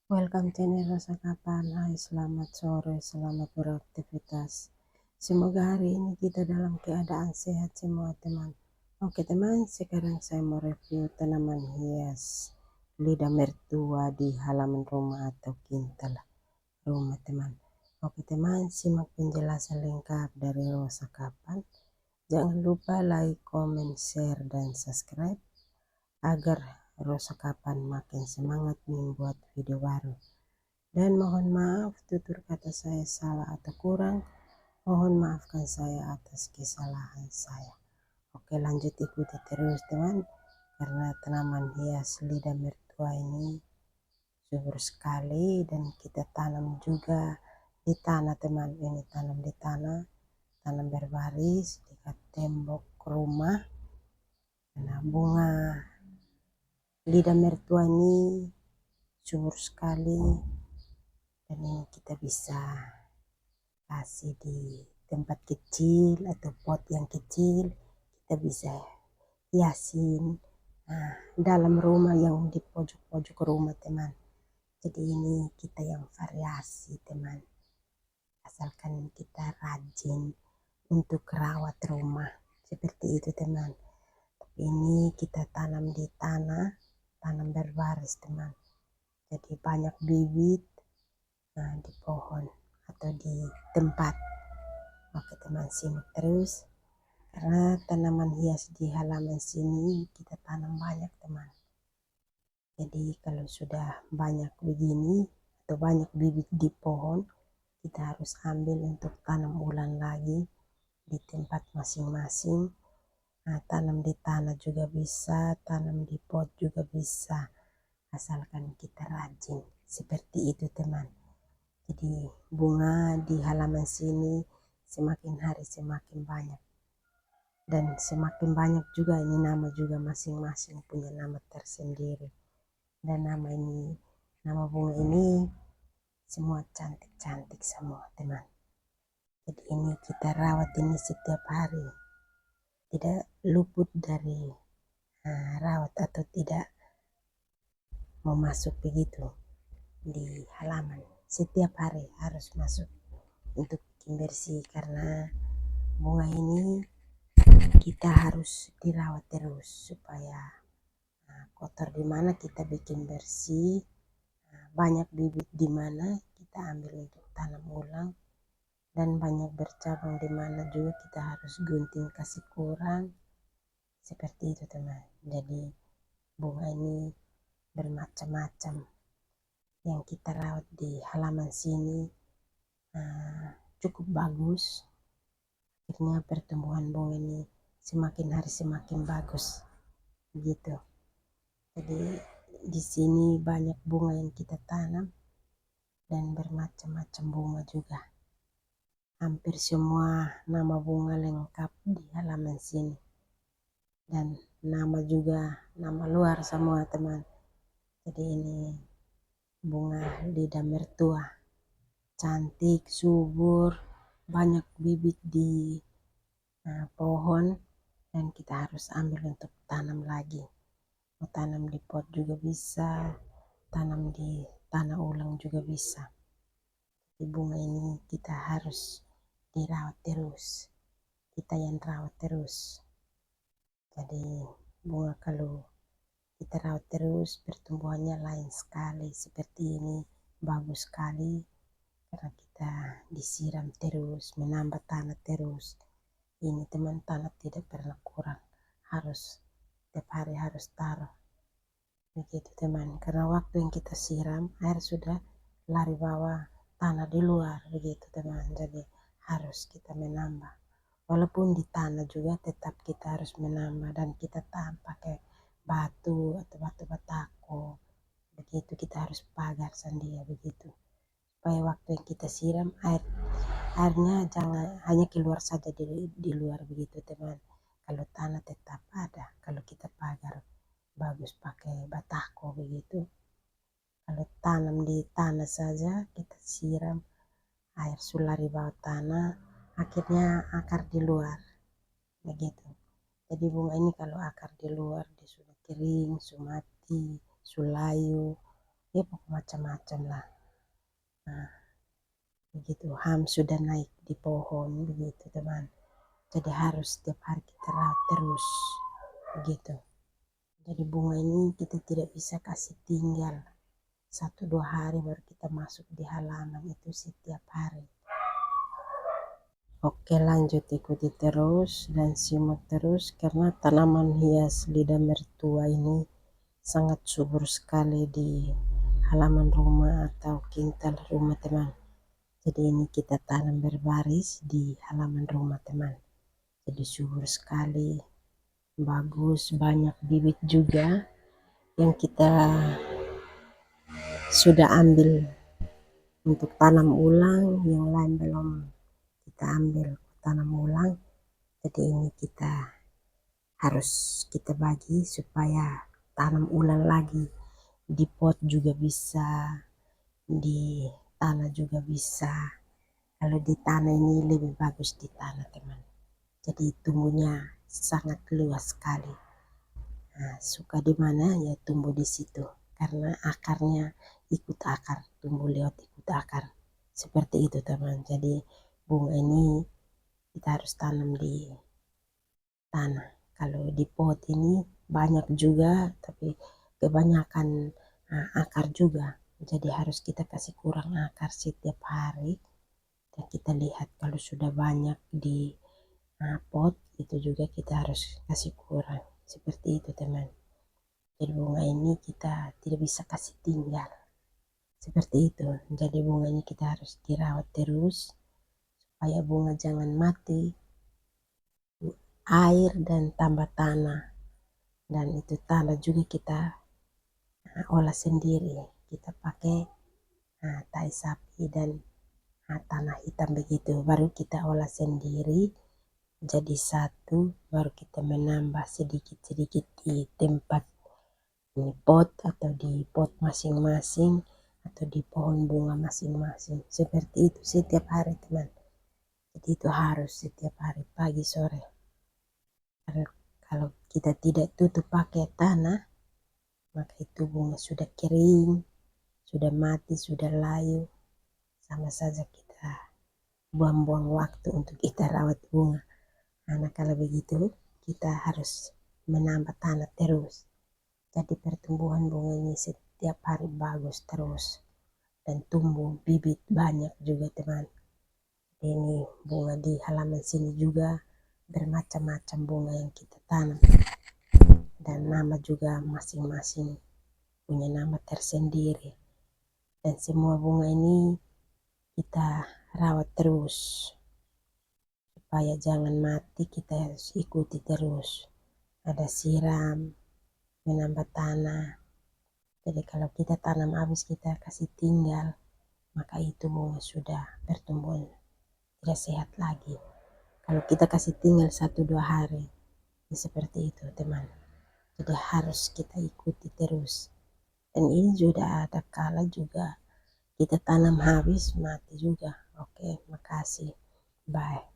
Welcome channel Rasa Kapan. Hai, selamat sore, selamat beraktivitas. Semoga hari ini kita dalam keadaan sehat semua teman. Oke teman, sekarang saya mau review tanaman hias lidah mertua di halaman rumah atau kintal rumah teman. Oke teman, simak penjelasan lengkap dari Rosa Kapan. Jangan lupa like, comment, share, dan subscribe agar Rosa Kapan makin semangat membuat video baru. Dan mohon maaf tutur kata saya salah atau kurang. Mohon maafkan saya atas kesalahan saya. Oke, lanjut ikuti terus teman. Karena tanaman hias lidah mertua ini subur sekali dan kita tanam juga di tanah teman. Ini tanam di tanah, tanam berbaris dekat tembok rumah. Nah, bunga lidah mertua ini subur sekali dan ini kita bisa kasih di tempat kecil atau pot yang kecil, kita bisa hiasin dalam rumah yang di pojok-pojok rumah teman. Jadi ini kita yang variasi teman, asalkan kita rajin untuk rawat rumah seperti itu teman. Tapi ini kita tanam di tanah, tanam berbaris teman, jadi banyak bibit di pohon atau di tempat. Oke teman, simak terus karena tanaman hias di halaman sini kita tanam banyak teman. Jadi kalau sudah banyak begini atau banyak bibit di pohon, kita harus ambil untuk tanam ulang lagi di tempat masing-masing. Nah, tanam di tanah juga bisa, tanam di pot juga bisa, asalkan kita rajin seperti itu teman. Jadi bunga di halaman sini semakin hari semakin banyak. Dan semakin banyak juga ini nama juga masing-masing punya nama tersendiri. Dan nama bunga ini semua cantik-cantik semua teman. Jadi ini kita rawat ini setiap hari. Tidak luput dari rawat atau tidak mau masuk begitu di halaman. Setiap hari harus masuk untuk bikin bersih karena bunga ini kita harus dirawat terus supaya kotor di mana kita bikin bersih, banyak bibit di mana kita ambil untuk tanam ulang, dan banyak bercabang di mana juga kita harus gunting kasih kurang seperti itu teman. Jadi bunga ini bermacam-macam yang kita rawat di halaman sini cukup bagus. Akhirnya pertumbuhan bunga ini semakin hari semakin bagus begitu. Jadi di sini banyak bunga yang kita tanam dan bermacam-macam bunga juga. Hampir semua nama bunga lengkap di halaman sini. Dan nama juga nama luar semua teman. Jadi ini bunga lidah mertua. Cantik, subur, banyak bibit di pohon dan kita harus ambil untuk tanam lagi. Mau tanam di pot juga bisa, tanam di tanah ulang juga bisa. Di bunga ini kita harus dirawat terus, kita yang rawat terus. Jadi bunga kalau kita rawat terus pertumbuhannya lain sekali. Seperti ini bagus sekali karena kita disiram terus, menambah tanah terus. Ini teman, tanah tidak pernah kurang, harus tiap hari harus taruh begitu teman, karena waktu yang kita siram air sudah lari bawah tanah di luar begitu teman. Jadi harus kita menambah, walaupun di tanah juga tetap kita harus menambah, dan kita tahan pakai batu atau batu batako begitu. Kita harus pagar sandia begitu supaya waktu yang kita siram airnya jangan hanya keluar saja di luar begitu teman. Kalau tanah tetap ada, kalau kita pagar bagus pakai batako begitu. Kalau tanam di tanah saja kita siram air sulari bawah tanah, akhirnya akar di luar begitu. Jadi bunga ini kalau akar di luar dia sudah kering, sudah mati, sulayu, pokok macam-macam lah. Nah, begitu ham sudah naik di pohon begitu teman, jadi harus setiap hari kita rawat terus begitu. Jadi bunga ini kita tidak bisa kasih tinggal 1-2 hari baru kita masuk di halaman, itu setiap hari. Oke, lanjut ikuti terus dan simak terus karena tanaman hias lidah mertua ini sangat subur sekali di halaman rumah atau kintal rumah teman. Jadi ini kita tanam berbaris di halaman rumah teman. Jadi subur sekali, bagus, banyak bibit juga yang kita sudah ambil untuk tanam ulang, yang lain belum kita ambil tanam ulang. Jadi ini kita harus kita bagi supaya tanam ulang lagi, di pot juga bisa, di tanah juga bisa. Kalau di tanah ini lebih bagus di tanah teman, jadi tumbuhnya sangat luas sekali. Nah, suka di mana ya tumbuh di situ karena akarnya ikut akar, tumbuh lewat ikut akar seperti itu teman. Jadi bunga ini kita harus tanam di tanah. Kalau di pot ini banyak juga tapi kebanyakan akar juga, jadi harus kita kasih kurang akar setiap hari. Dan kita lihat kalau sudah banyak di pot itu juga kita harus kasih kurang seperti itu teman. Jadi bunga ini kita tidak bisa kasih tinggal seperti itu. Jadi bunga ini kita harus dirawat terus supaya bunga jangan mati, air dan tambah tanah. Dan itu tanah juga kita olah sendiri, kita pakai tai sapi dan tanah hitam begitu, baru kita olah sendiri jadi satu, baru kita menambah sedikit-sedikit di tempat di pot atau di pot masing-masing atau di pohon bunga masing-masing seperti itu setiap hari teman. Jadi itu harus setiap hari pagi sore, karena kalau kita tidak tutup pakai tanah maka itu bunga sudah kering, sudah mati, sudah layu, sama saja kita buang-buang waktu untuk kita rawat bunga. Karena kalau begitu kita harus menambah tanah terus, jadi pertumbuhan bunga ini setiap hari bagus terus dan tumbuh bibit banyak juga teman. Ini bunga di halaman sini juga bermacam-macam bunga yang kita tanam dan nama juga masing-masing punya nama tersendiri. Dan semua bunga ini kita rawat terus supaya jangan mati, kita harus ikuti terus, ada siram, menambah tanah. Jadi kalau kita tanam habis kita kasih tinggal, maka itu bunga sudah bertumbuh tidak sehat lagi. Kalau kita kasih tinggal 1-2 hari ya seperti itu teman. Jadi harus kita ikuti terus. Dan ini sudah ada kala juga kita tanam habis mati juga. Oke, makasih. Bye.